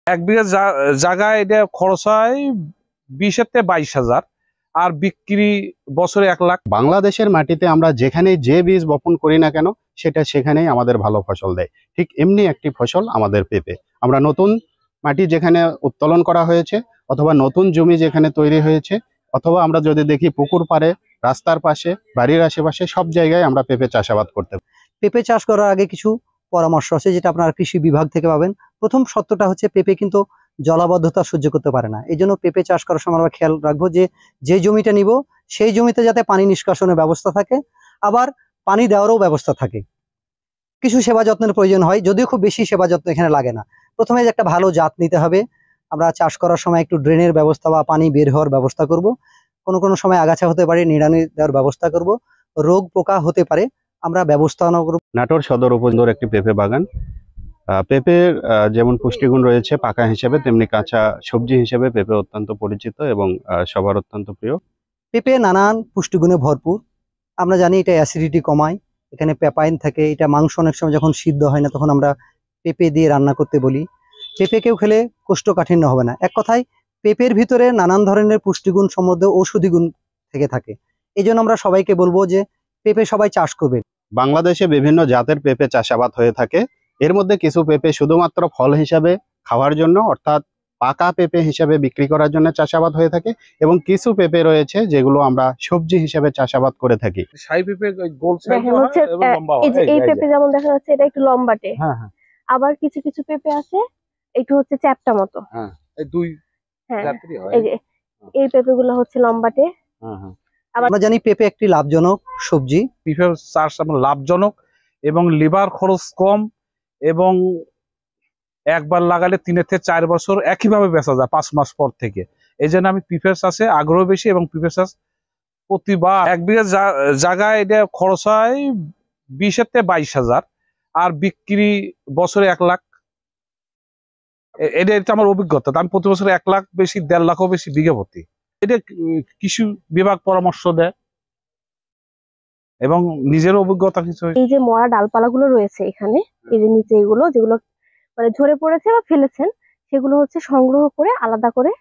এক বিঘা জায়গায় এটা খরচ হয় 20,000-22,000 আর বিক্রি বছরে 1 লাখ। বাংলাদেশের মাটিতে আমরা যেখানে যে বীজ বপন করি না কেন সেটা সেখানেই আমাদের ভালো ফসল দেয়। ঠিক এমনি একটি ফসল আমাদের পেঁপে। আমরা নতুন মাটি যেখানে উত্তোলন করা হয়েছে অথবা নতুন জমি যেখানে তৈরি হয়েছে অথবা আমরা যদি দেখি পুকুর পাড়ে, রাস্তার পাশে, বাড়ির আশেপাশে সব জায়গায় আমরা পেঁপে চাষাবাদ করতে পারি। পেঁপে চাষ করার আগে কিছু পরামর্শ আছে যেটা আপনারা কৃষি বিভাগ থেকে পাবেন। প্রথম সত্যটা হচ্ছে পেঁপে কিন্তু জলাবদ্ধতা সহ্য করতে পারে না। এই জন্য পেঁপে চাষ করার সময় আমরা খেয়াল রাখবো যে জমিটা নিব সেই জমিতে যাতে পানি নিষ্কাশনের ব্যবস্থা থাকে, আবার পানি দেওয়ারও ব্যবস্থা থাকে। কিছু সেবা যত্নের প্রয়োজন হয়, যদিও খুব বেশি সেবা যত্ন এখানে লাগে না। প্রথমে যে একটা ভালো জাত নিতে হবে। আমরা চাষ করার সময় একটু ড্রেনের ব্যবস্থা বা পানি বের হওয়ার ব্যবস্থা করব। কোনো সময় আগাছা হতে পারে, নিড়ানি দেওয়ার ব্যবস্থা করব। রোগ পোকা হতে পারে, আমরা ব্যবস্থা করব। নাটোর সদর উপজেলার একটি পেঁপে বাগান। পেঁপের যেমন পুষ্টিগুণ রয়েছে পাকা হিসেবে, তেমনি কাঁচা সবজি হিসেবে পেঁপে অত্যন্ত পরিচিত এবং সবার অত্যন্ত প্রিয়। পেঁপে নানান পুষ্টিগুণে ভরপুর। আমরা জানি এটা অ্যাসিডিটি কমায়, এখানে পেপাইন থাকে। এটা মাংস অনেক সময় যখন সিদ্ধ হয় না তখন আমরা পেঁপে দিয়ে রান্না করতে বলি। পেঁপেকেও খেলে কোষ্ঠকাঠিন্য হবে না। এক কথায় পেঁপের ভিতরে নানান ধরনের পুষ্টিগুণ সমৃদ্ধ ঔষধি গুণ থেকে থাকে। এই জন্য আমরা সবাইকে বলবো যে পেঁপে সবাই চাষ করবে। বাংলাদেশে বিভিন্ন জাতের পেঁপে চাষাবাদ হয়ে থাকে। এর মধ্যে কিছু পেঁপে শুধুমাত্র ফল হিসাবে খাওয়ার জন্য অর্থাৎ পাকা পেঁপে হিসাবে বিক্রি করার জন্য চাষাবাদ হয়ে থাকে এবং কিছু পেঁপে রয়েছে যেগুলো আমরা সবজি হিসাবে চাষাবাদ করে থাকি। শাহী পেঁপে গোল সাইজ হচ্ছে এই পেঁপে যেমন দেখা যাচ্ছে এটা একটু লম্বাটে। হ্যাঁ হ্যাঁ। আবার কিছু কিছু পেঁপে আছে একটু হচ্ছে চ্যাপ্টা মতো। হ্যাঁ, এই দুই জাতেরই হয়। এই যে এই পেঁপেগুলো হচ্ছে লম্বাটে। হ্যাঁ হ্যাঁ। আমরা জানি পেঁপে একটি লাভজনক সবজি। পেঁপে চাষ লাভজনক এবং লিভার খরচ কম এবং একবার লাগালে 3 থেকে 4 বছর একইভাবে বেচা যায় 5 মাস পর থেকে। এই জন্য আমি পেঁপে চাষে আগ্রহ বেশি এবং পেঁপে চাষ প্রতিবার 1 বিঘা জায়গায় এটা খরচ হয় 20,000-22,000 আর বিক্রি বছরে 1 লাখ। এটা আমার অভিজ্ঞতা। আমি প্রতি বছর 1 লাখ বেশি, 1.5 লাখও বেশি বিঘা প্রতি। এটা কৃষি বিভাগ পরামর্শ দেয় এবং নিজের অভিজ্ঞতা কিছু। এই যে মরা ডালপালাগুলো রয়েছে এখানে, এই যে নিচে এগুলো যেগুলো মানে ঝরে পড়েছে বা ফেলেছেন, সেগুলো হচ্ছে সংগ্রহ করে আলাদা করে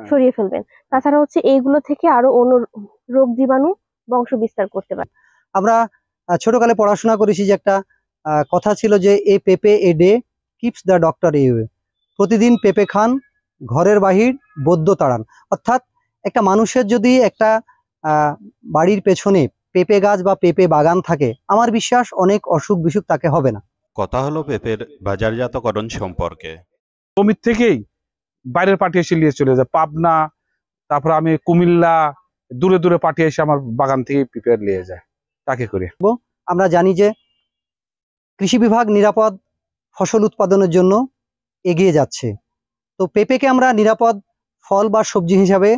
সরিয়ে ফেলবেন। তাছাড়া হচ্ছে এইগুলো থেকে আরো অন্য রোগ জীবাণু বংশ বিস্তার করতে পারে। আমরা ছোটকালে পড়াশোনা করেছি যে একটা কথা ছিল যে এ পেঁপে a day keeps the doctor away. প্রতিদিন পেঁপে খান, ঘরের বাহির বৈদ্য তাড়ান। অর্থাৎ একটা মানুষের যদি একটা বাড়ির পেছনে পেঁপে গাছ বা পেঁপে বাগান থাকে, আমার বিশ্বাস অনেক অসুখ বিসুখ তাকে হবে না। কথা হলো পেঁপের বাজারজাতকরণ সম্পর্কে। জমির থেকেই বাইরের পার্টি এসে নিয়ে চলে যায়, পাবনা, তারপর আমি কুমিল্লা, দূরে দূরে পার্টি এসে আমার বাগান থেকে পেঁপে নিয়ে যায়। তাকে করে আমরা জানি যে কৃষি বিভাগ নিরাপদ ফসল উৎপাদনের জন্য এগিয়ে যাচ্ছে। তো পেঁপেকে আমরা নিরাপদ ফল বা সবজি হিসাবে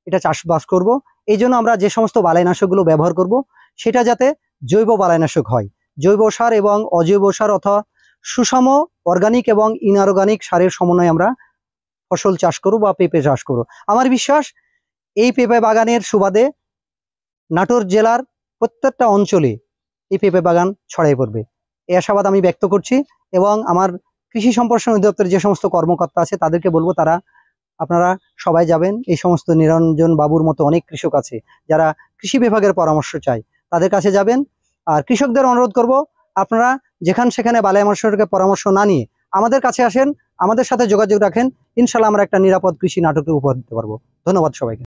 এটা চাষবাস করব। এই জন্য আমরা যে সমস্ত বালাইনাশকগুলো ব্যবহার করব সেটা যাতে জৈব বালাইনাশক হয়। জৈব সার এবং অজৈব সার অথবা সুষম অর্গানিক এবং ইনঅর্গানিক সারের সমন্বয়ে আমরা ফসল চাষ করব বা পেঁপে চাষ করব। আমার বিশ্বাস এই পেঁপে বাগানের সুবাদে নাটোর জেলার প্রত্যেকটা অঞ্চলে এই পেঁপে বাগান ছড়িয়ে পড়বে, এই আশাবাদ আমি ব্যক্ত করছি। এবং আমার কৃষি সম্প্রসারণ অধিদপ্তরের যে সমস্ত কর্মকর্তা আছে তাদেরকে বলবো আপনারা সবাই যাবেন। এই সমস্ত নিরঞ্জন বাবুর মতো অনেক কৃষক আছে যারা কৃষি বিভাগের পরামর্শ চায়, তাদের কাছে যাবেন। আর কৃষকদের অনুরোধ করব আপনারা সেখানে বালাই মাসের পরামর্শ না নিয়ে আমাদের কাছে আসেন, আমাদের সাথে যোগাযোগ রাখেন। ইনশাল্লাহ আমরা একটা নিরাপদ কৃষি নাটকে উপহার দিতে পারবো। ধন্যবাদ সবাইকে।